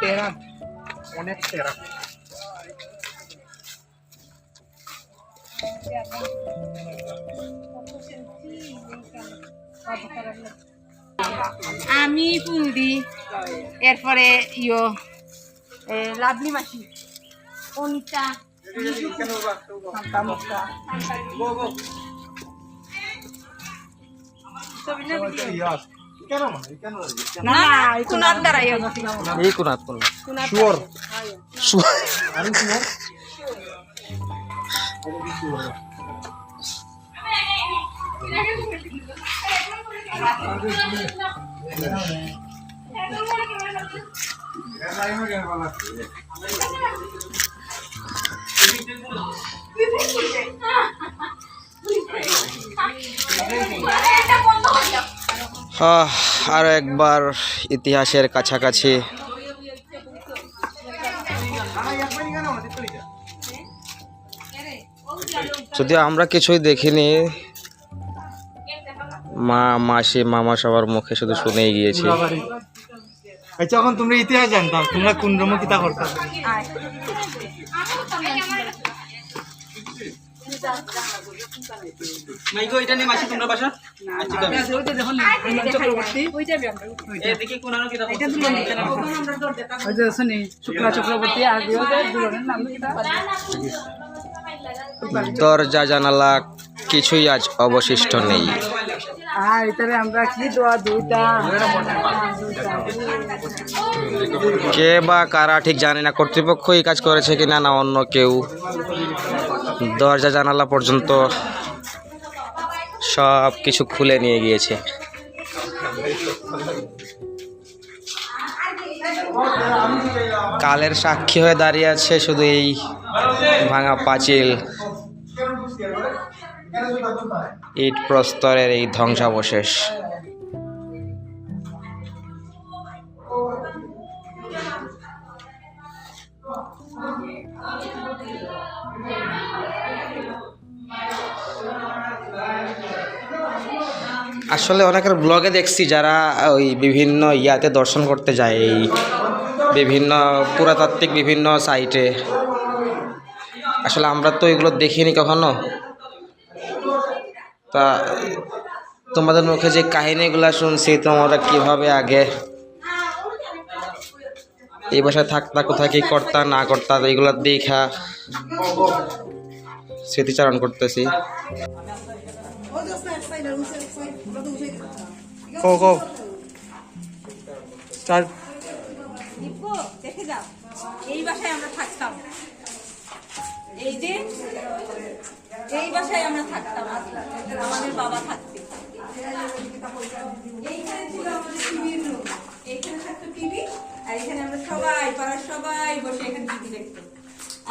তেরা অনেক তেরা আমি পুরি এরপরে ইয়ো লাভলি মাসি অনিতা কুনার দ্বারা এই কুনাত কোন শিওর আরো একবার ইতিহাসের কাছাকাছি। যদিও আমরা কিছুই দেখিনি, মা মাসি মামা সবার মুখে শুধু শুনেই গিয়েছি। যখন তোমরা ইতিহাস জানতাম তোমরা কোন রকম কিতা করতাম? মাইগো এটা নে মাসি তোমরা বাসা আচ্ছা ওইটা দেখুন চক্রবর্তী ওইটা এই দেখি কোন আনো কিতা এটা তুমি ওইটা শুনি শুক্লা চক্রবর্তী আর ওদের দুজনের নাম কিতা দরজা জানালা কিছুই আজ অবশিষ্ট নেই। আর এটারে আমরা কি দোয়া দুইটা কে বা কারা ঠিক জানি না, কর্তৃপক্ষই কাজ করেছে কিনা না অন্য কেউ। দরজা জানালা পর্যন্ত সব কিছু খুলে নিয়ে গিয়েছে। কালের সাক্ষী হয়ে দাঁড়িয়ে আছে শুধু এই ভাঙা পাঁচিল, ইট প্রস্তরের এই ধ্বংসাবশেষ। আসলে অনেকের ব্লগে দেখছি যারা ওই বিভিন্ন ইয়াতে দর্শন করতে যায়, এই বিভিন্ন পুরাতাত্ত্বিক বিভিন্ন সাইটে। আসলে আমরা তো এগুলো দেখিনি কখনো। তা তোমাদের মুখে যে কাহিনীগুলো শুনছি, তোমরা কিভাবে আগে এই বাসায় থাকতা, কোথায় কি করতা না করতা, এইগুলো দেখা স্মৃতিচারণ করতেছি। দেখে যাও, এই বাসায় আমরা থাকতাম, এই যে এই বাসায় আমরা থাকতাম, আমাদের বাবা থাকতে। এইখানে ছিল আমাদের টিভির রুম, এইখানে থাকতো টিভি, আর এখানে আমরা সবাই পাড়ার সবাই বসে এখানে টিভি দেখতাম।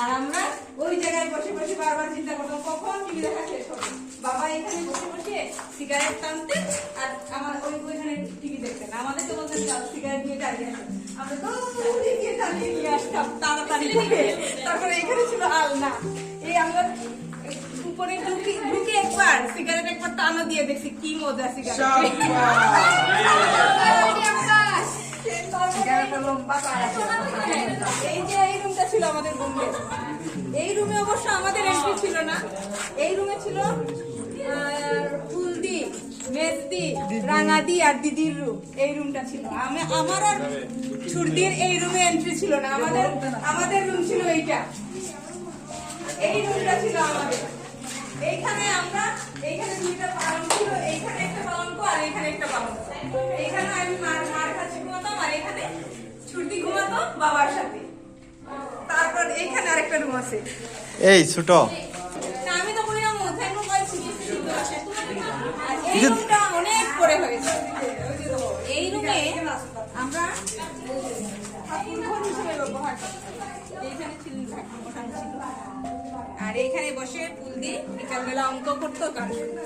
আর আমরা ওই জায়গায় বসে বসে বারবার চিন্তা করতাম কখন টিভি দেখা শেষ হবে। বাবা এখানে বসে বসে সিগারেট টানতেন আর আমার ওইখানে টিভি দেখতেন। আমাদের তো বলতেন সিগারেট নিয়ে দাঁড়িয়ে আসেন, আমরা তো গিয়ে দাঁড়িয়ে নিয়ে আসতাম তাড়াতাড়ি করে। তারপরে এখানে ছিল আলনা, এই আমরা উপরে ঢুকে একবার সিগারেট একবার টানো দিয়ে দেখছি কি মজা সিগারেট। এই যে এই রুমটা ছিল আমাদের রুমে, এই রুমে অবশ্য আমাদের এন্ট্রি ছিল না, এই রুমে ছিল ফুলদি, মেজদি, রাঙাদি আর দিদির রুম। এই রুমটা ছিল আমার আর ছুরদির এই রুমে এন্ট্রি ছিল না, আমাদের রুম ছিল এইটা, এই রুমটা ছিল আমাদের। এইখানে দুইটা পালঙ্ক ছিল, এইখানে একটা পালঙ্ক আর এইখানে একটা পালঙ্ক। এইখানে আমি মার কাছে ঘুমাতাম আর এখানে ছুটি ঘুমাতো বাবার সাথে। তারপর এইখানে আরেকটা রুম আছে। এই ছোট না, আমি তো বললাম ওখানে মোবাইল আর এই রুমটা অনেক পরে হয়েছে। এই রুমে আমরা ঠাকুর ঘর হিসেবে ব্যবহার করি। এইখানে ছিল ঠাকুর ঘর ছিল। আর এইখানে বসে ফুল দিয়ে বিকালবেলা অঙ্ক করতো গান শুনতো।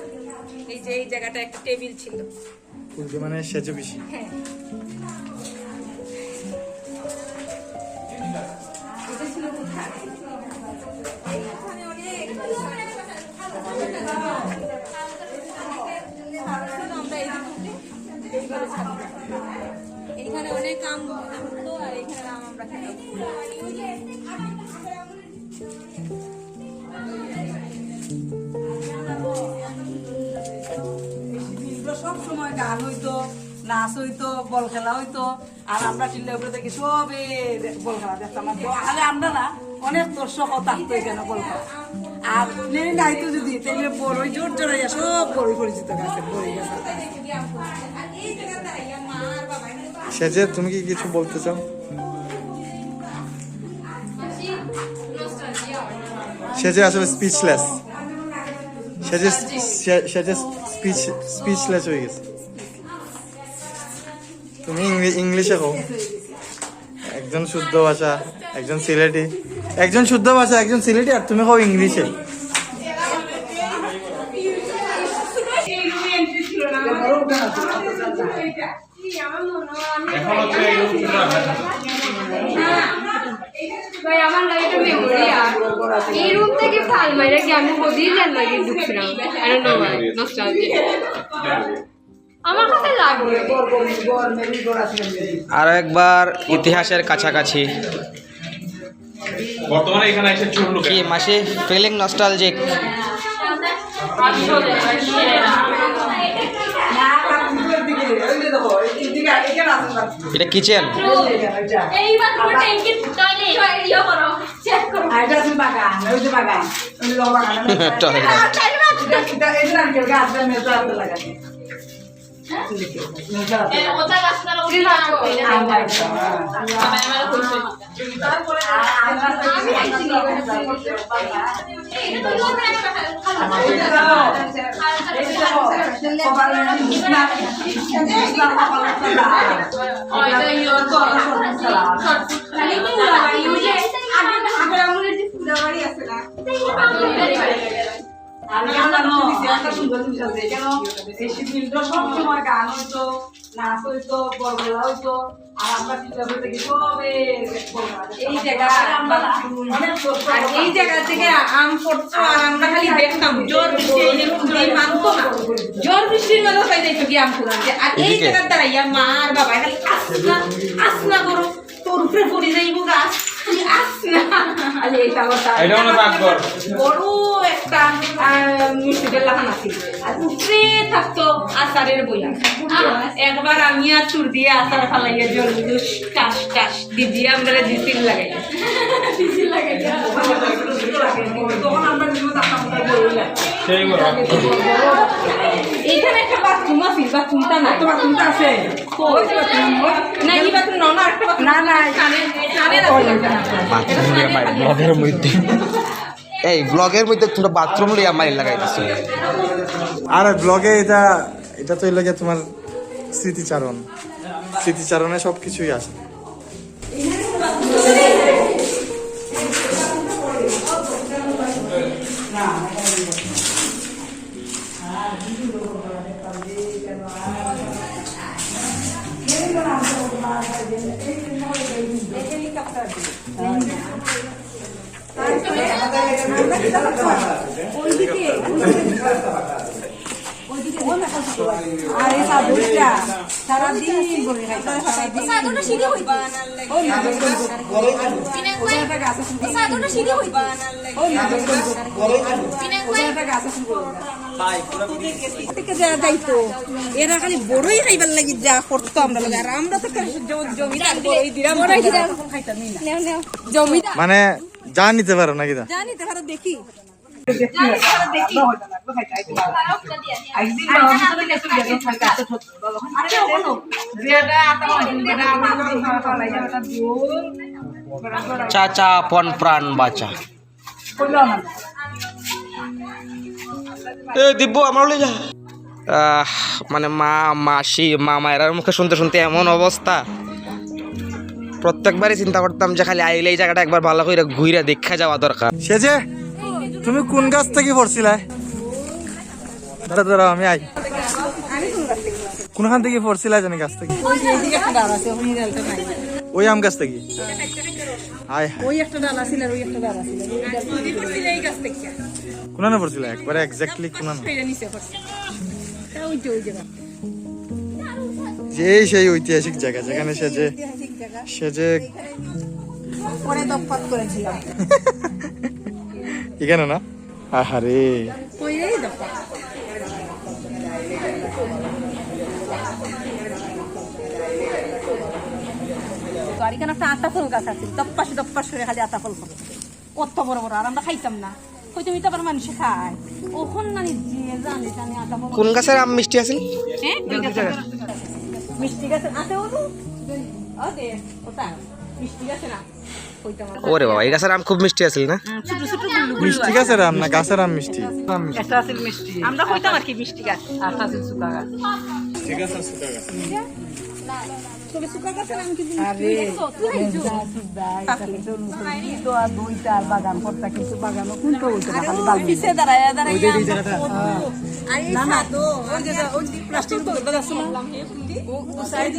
এই যে এই জায়গাটা একটা টেবিল ছিল। মানে সেজে বেশি। হ্যাঁ, এটা ছিল কোথায়? এইখানে অনেক এইখানে অনেক আম হতো আর এইখানে আম আমরা খেতাম। সব সময় গান হইতো, নাচ হইতো, বল খেলা হইতো, আর আমরা টিল্লা উপরে থেকে সবে বল খেলা দেখতাম। তাহলে আমরা না অনেক দর্শক থাকতো এখানে বল খেলা। আর নেই নাইতো যদি তাইলে বড়ই জোর জোরাইয়া সব বড়ই পরিচিত গাছের বড়ই গাছ। সেজে তুমি কি কিছু বলতে চাও? সেজে আসলে স্পিচলেস, সেজে স্পিচলেস হয়ে গেছে। তুমি ইংলিশে কও, একজন শুদ্ধ ভাষা, একজন সিলেটি, একজন শুদ্ধ ভাষা, একজন সিলেটি, আর তুমি কও ইংলিশে। ভাই আমার লাগে একটা মেমোরি আর এই রুম থেকে ফাল মাইরা কি আমি বদিয়ে যান লাগে ঢুকছিলাম। আই ডোন্ট নো ভাই, নস্টালজিয়া আমার কাছে লাগবে। আর একবার ইতিহাসের কাছাকাছি। বর্তমানে এখানে এসে চললো কি মাসি ফিলিং নস্টালজিক? এটা কিচেন, এই বাথরুমে ট্যাঙ্কি টয়লেট ইয়া করো, চেক করো। ওটা গাছটা উড়ে না কইলে আমরা কইছি তারপরে আমি আইছি সব সময় গান হইতো, নাচ হইতো, বল খেলা হইতো, আর আমরা টিল্লা উপরে থেকে সবে এই জায়গা আর এই জায়গা থেকে আম পড়তো আর আমরা খালি দেখতাম। জোর বৃষ্টি এই যে ফুল মানতো না, জোর বৃষ্টির মধ্যে পাই যাইতো কি আম ফুলান। আর এই জায়গার দাঁড়াইয়া মা আর বাবা খালি আসনা করো, তোর উপরে পড়ে যাইব গাছ, আসনা। আর এইটা বড় একটা মিষ্টিদের লাগান আছিল আর উপরে থাকতো আচারের বইয়া। একবার আমি আর চুর দিয়ে আচার ফালাইয়া জল টাস টাস দিদি আমরা দিছিল লাগাই তখন আমরা এইখানে একটা বাথরুম আছে, বাথরুমটা নাই, বাথরুমটা আছে না এই বাথরুম না, একটা বাথরুম না না ব্লগের মধ্যে এই ব্লগের মধ্যে তোমরা বাথরুম লিয়া মারি লাগাই দিছো। আর ব্লগে এটা তো লাগে তোমার স্মৃতিচারণে সবকিছুই আসে। আর এই সাবুটা সারাদিন বলে খাইতাম সারাদিন সাদুটা সিঁড়ি হইবা ওই না ওই একটা গাছ আছে সাদুটা সিঁড়ি হইবা ওই না ওই একটা গাছ আছে থেকে যা যাইতো এরা খালি বড়ই খাইবার লাগি যা করতো আমরা লাগে আর আমরা তো জমিদার এই দিলাম বড়ই দিলাম খাইতাম না জমিদার মানে যা নিতে পারো নাকি দা জানি তো ভালো দেখি চাচা আপন প্রাণ বাঁচা এ দিব্য আমার যা মানে মা মাসি মায়ের মুখে শুনতে শুনতে এমন অবস্থা প্রত্যেকবারই চিন্তা করতাম যে খালি আইলে এই জায়গাটা একবার ভালো করে ঘুরে দেখা যাওয়া দরকার। সেজে তুমি কোন গাছ থেকে পড়ছিলা? দাঁড়া দাঁড়া আমি আই। কোনখান থেকে পড়ছিলা জানি গাছ থেকে? এইদিকে একটা ডাল আছে ওই ডালটা নাই ওই আম গাছ থেকে? আয় ওই একটা ডাল আছে আর ওই একটা ডাল আছে এই গাছ থেকে কোনখানে পড়ছিলা একবারে এক্স্যাক্টলি কোনখানে? এটা নিচে পড়ছে ওই যে ওই জায়গা যে সেই ঐতিহাসিক জায়গা যেখানে সেজে পরে দপ্পাত করেছিলাম এখানে না? আহারে ওই এই দপ্পাত আর এখানে একটা আতা ফল গাছ আছে দপ্পাস করে খালি আতা ফল করে কত বড় বড় আর আমরা খাইতাম না হয়তো মিটা পারে মানুষে খায় ওখন না যে জানি জানি আতা ফল কোন গাছের আম মিষ্টি আছে? হ্যাঁ মিষ্টি গাছ আছে ও দে ওটা মিষ্টি গাছ না কইতাম ওরে বাবা এই গাছের আম খুব মিষ্টি আছিল না? ছোট ছোট গুল্লু মিষ্টি গাছের আম না গাছের আম মিষ্টি? একটা আছে মিষ্টি আমরা কইতাম আর কি মিষ্টি গাছ আর আছে সুকা গাছ ঠিক আছে সুকা গাছ। তবে সুকা গাছের আম কি আরে দুইটা আর বাগান করতা কিন্তু বাগানও কোনটা হইতো না খালি বাগান পিছে দাঁড়ায় দাঁড়ায় আর এই সাদো ওই যে প্লাস্টিক তো দাদা শুনলাম ও সাইডে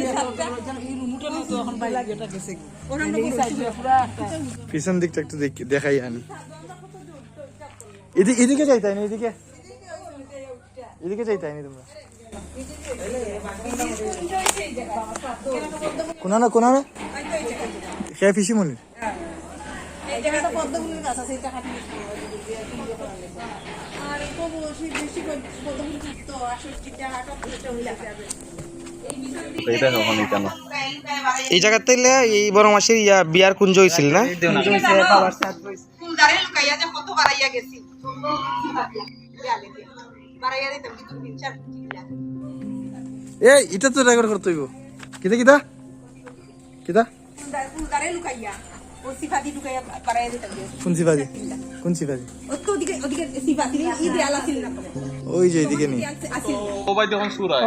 এই রুমটা না তো এখন বাইরে এটা গেছে ওখানে এই সাইডে পুরো পিছন দিকটা একটু দেখাই আনি। এদিকে যাইতাই না? এদিকে যাইতাই না তোমরা? কোনা খেয়ে পিসি মনির এই জায়গাটা পদ্মফুলের গাছ আছে এটা কাটি আর এই তো বেশি পদ্মফুল থাকতো 68 টাকা কাটতে হইলা এইটা কখনো কেন এই জায়গাতে এই বড় মাসের বিয়ার কুঞ্জ হয়েছিল না? ফুলদারে লুকাইয়া যে কত বাড়াইয়া গেছি বাড়াইয়া দিতাম কিন্তু 3-4 এই এটা তো রেকর্ড করতে হইব। কিতা ফুলদারে লুকাইয়া ও সিফাতি লুকাইয়া বাড়াইয়া দিতাম কোন সিফাজি? ও তো ওদিকে সিফাতি এই দেয়াল আছিল না ওই যে এদিকে নেই। আছিল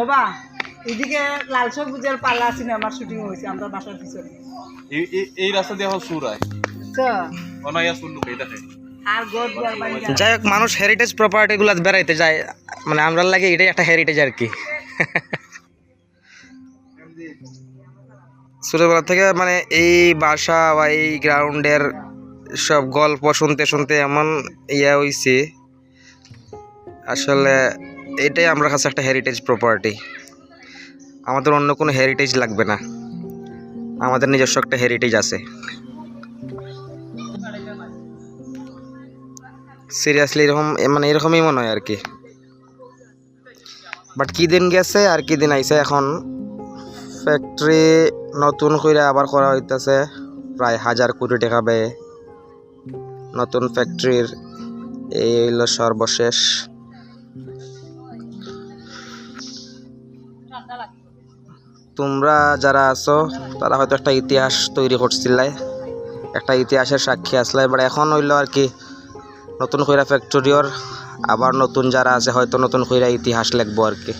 বাবা এদিকে লাল সবুজের পাল্লা আছে আমার শুটিং হয়েছে আমরা বাসার পিছনে এই রাস্তা দিয়ে এখন সুর হয় আচ্ছা অনাইয়া সুর লুকাই দেখে আর গোদ বাড়ি যাই হোক মানুষ হেরিটেজ প্রপার্টি গুলা বেড়াইতে যায় মানে আমরা লাগে এটাই একটা হেরিটেজ আর কি। ছোটবেলা থেকে মানে এই বাসা বা এই গ্রাউন্ডের সব গল্প শুনতে শুনতে এমন হইছে আসলে এটাই আমার কাছে একটা হেরিটেজ প্রপার্টি। আমাদের অন্য কোনো হেরিটেজ লাগবে না, আমাদের নিজস্ব একটা হেরিটেজ আছে। সিরিয়াসলি এরকম মানে এরকমই মনে হয় আর কি। বাট কি দিন গেছে আর কি দিন আইছে, এখন ফ্যাক্টরি নতুন করে আবার করা হইতেছে প্রায় 1000 কোটি টাকা ব্যয়ে। নতুন ফ্যাক্টরির এই হইল সর্বশেষ। তোমরা যারা আছো তারা হয়তো একটা ইতিহাস তৈরি করছিলাই, একটা ইতিহাসের সাক্ষী আসলে। বাট এখন হইল আর কি নতুন কইরা ফ্যাক্টরির আবার নতুন যারা আছে হয়তো নতুন কইরা ইতিহাস লিখবো আর কি।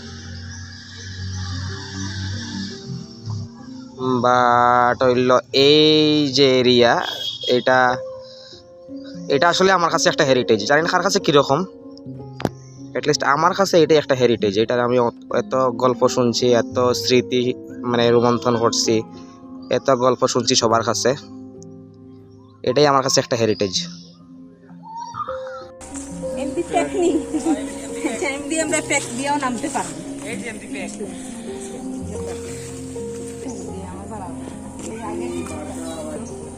বাট হইল এই যে এরিয়া এটা আসলে আমার কাছে একটা হেরিটেজ। জানি না কার কাছে কীরকম, অ্যাটলিস্ট আমার কাছে এটাই একটা হেরিটেজ। এটার আমি এত গল্প শুনছি, এত স্মৃতি মানে রোমন্থন করছি, এত গল্প শুনছি সবার কাছে, এটাই আমার কাছে একটা হেরিটেজ। এমপি টেকনিক এমপি আমরা প্যাক দিয়েও নামতে পারবো। এই যে এমপি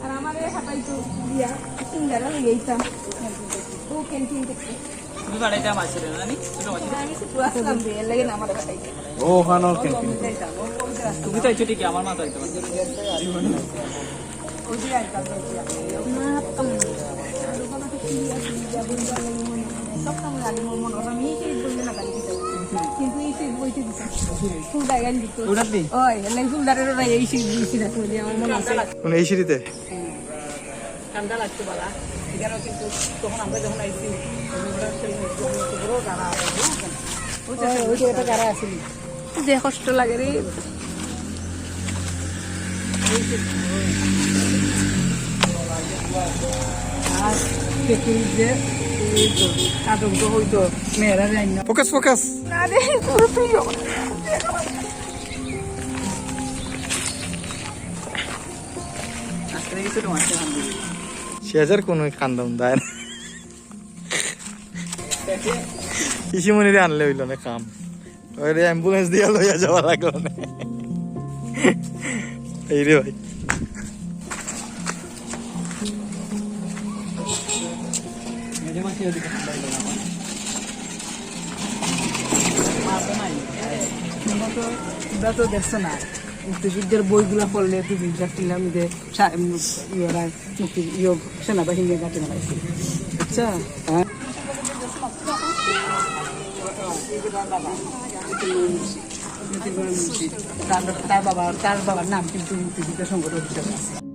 আর আমার এই হাঁটাই তো দিয়া সিঙ্গারা লেগেইতাম ও ক্যান্টিন থেকে আমি শুধু আসলাম রে এর লাগে না আমার হাঁটাই ও ওখানেও কিন্তু কিন্তু এই শীত বইতে দিতাম ফুল গান দিত ওই এলাই ফুল দাঁড়ের এই শীত দিয়েছি না আমার মনে আছে মানে এই সিঁড়িতে ঠান্ডা লাগতো বলা এখানেও কিন্তু তখন আমরা যখন আইছি গাড়া আসিল যে কষ্ট লাগে রে আর পেটুর যে আদমটা হইতো মেয়েরা যাই না ফোকাস ফোকাস না রে পুরো তুই আজকে কিছু তোমার শেজার কোনো কান্দাম দেয় না ইসিমনিরে আনলে হইল না কাম ওই অ্যাম্বুলেন্স দিয়ে লইয়া যাওয়া লাগলো না এই রে ভাই তো দেখছো না মুক্তিযুদ্ধের বইগুলা পড়লে তুই দেখছিলাম যে ইয়েরা মুক্তি সেনাবাহিনী গাঁটে মারাইছে আচ্ছা হ্যাঁ তার বাবার নাম কিন্তু মুক্তিযুদ্ধ সংগঠন হিসাবে আছে